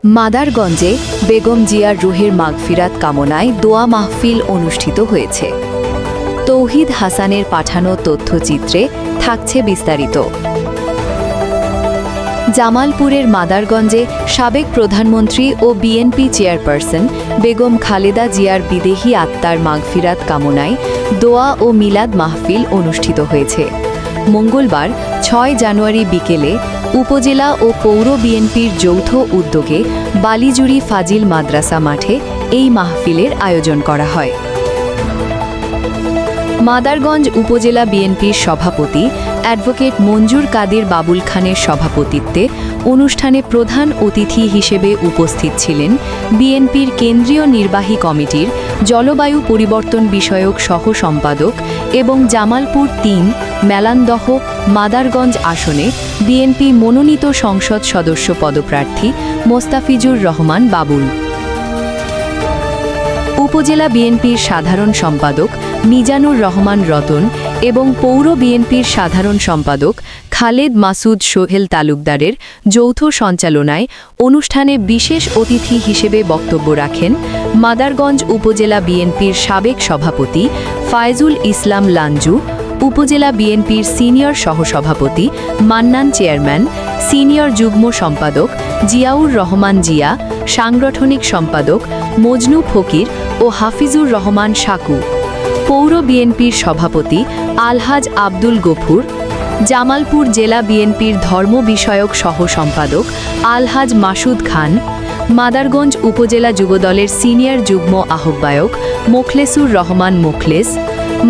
মাদারগঞ্জে বেগম জিয়ার রুহের মাগফিরাত কামনায় দোয়া মাহফিল অনুষ্ঠিত হয়েছে। তৌহিদ হাসানের পাঠানো তথ্যচিত্রে থাকছে বিস্তারিত। জামালপুরের মাদারগঞ্জে সাবেক প্রধানমন্ত্রী ও বিএনপি চেয়ারপারসন বেগম খালেদা জিয়ার বিদেহী আত্মার মাগফিরাত কামনায় দোয়া ও মিলাদ মাহফিল অনুষ্ঠিত হয়েছে। মঙ্গলবার ৬ জানুয়ারি বিকেলে উপজেলা ও পৌর বিএনপির যৌথ উদ্যোগে বালিজুড়ি ফাজিল মাদ্রাসা মাঠে এই মাহফিলের আয়োজন করা হয়। মাদারগঞ্জ উপজেলা বিএনপির সভাপতি অ্যাডভোকেট মঞ্জুর কাদের বাবুল খানের সভাপতিত্বে অনুষ্ঠানে প্রধান অতিথি হিসেবে উপস্থিত ছিলেন বিএনপির কেন্দ্রীয় নির্বাহী কমিটির জলবায়ু পরিবর্তন বিষয়ক সহ সম্পাদক এবং জামালপুর ৩ মেলান্দহ মাদারগঞ্জ আসনে বিএনপি মনোনীত সংসদ সদস্য পদপ্রার্থী মোস্তাফিজুর রহমান বাবুল, উপজেলা বিএনপির সাধারণ সম্পাদক মিজানুর রহমান রতন এবং পৌর বিএনপির সাধারণ সম্পাদক খালেদ মাসুদ সোহেল তালুকদারের যৌথ সঞ্চালনায় অনুষ্ঠানে বিশেষ অতিথি হিসেবে বক্তব্য রাখেন মাদারগঞ্জ উপজেলা বিএনপির সাবেক সভাপতি ফায়জুল ইসলাম লাঞ্জু, উপজেলা বিএনপির সিনিয়র সহসভাপতি মান্নান চেয়ারম্যান, সিনিয়র যুগ্ম সম্পাদক জিয়াউর রহমান জিয়া, সাংগঠনিক সম্পাদক মজনু ফকির ও হাফিজুর রহমান সাকু, পৌর বিএনপির সভাপতি আলহাজ আব্দুল গফুর, জামালপুর জেলা বিএনপির ধর্ম বিষয়ক সহ সম্পাদক আলহাজ মাসুদ খান, মাদারগঞ্জ উপজেলা যুবদলের সিনিয়র যুগ্ম আহ্বায়ক মোখলেসুর রহমান মোখলেস,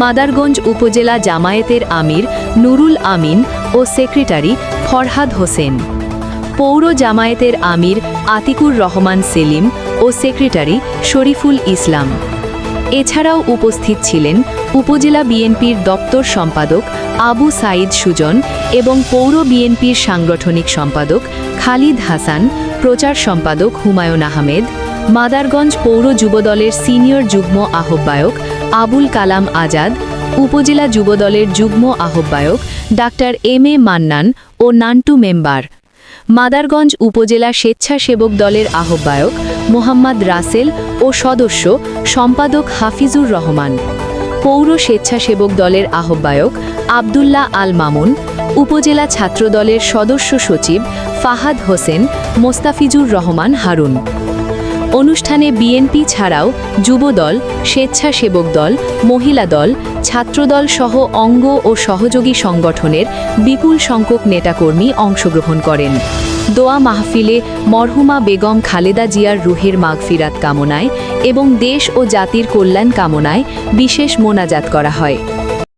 মাদারগঞ্জ উপজেলা জামায়াতের আমির নুরুল আমিন ও সেক্রেটারি ফরহাদ হোসেন, পৌর জামায়াতের আমির আতিকুর রহমান সেলিম ও সেক্রেটারি শরীফুল ইসলাম। এছাড়াও উপস্থিত ছিলেন উপজেলা বিএনপির দপ্তর সম্পাদক আবু সাইদ সুজন এবং পৌর বিএনপির সাংগঠনিক সম্পাদক খালিদ হাসান, প্রচার সম্পাদক হুমায়ুন আহমেদ, মাদারগঞ্জ পৌর যুবদলের সিনিয়র যুগ্ম আহ্বায়ক আবুল কালাম আজাদ, উপজেলা যুবদলের যুগ্ম আহ্বায়ক doctor M A Mannan O Nantu member, Madarganj উপজেলা স্বেচ্ছাসেবক দলের আহ্বায়ক মোহাম্মদ রাসেল ও সদস্য সম্পাদক হাফিজুর রহমান, পৌর স্বেচ্ছাসেবক দলের আহ্বায়ক আবদুল্লাহ আল মামুন, উপজেলা ছাত্রদলের সদস্য সচিব ফাহাদ হোসেন, মোস্তাফিজুর রহমান হারুন। অনুষ্ঠানে বিএনপি ছাড়াও যুবদল, স্বেচ্ছাসেবক দল, মহিলা দল, ছাত্রদল সহ অঙ্গ ও সহযোগী সংগঠনের বিপুল সংখ্যক নেতাকর্মী অংশগ্রহণ করেন। দোয়া মাহফিলে মরহুমা বেগম খালেদা জিয়ার রুহের মাগফিরাত কামনায় এবং দেশ ও জাতির কল্যাণ কামনায় বিশেষ মোনাজাত করা হয়।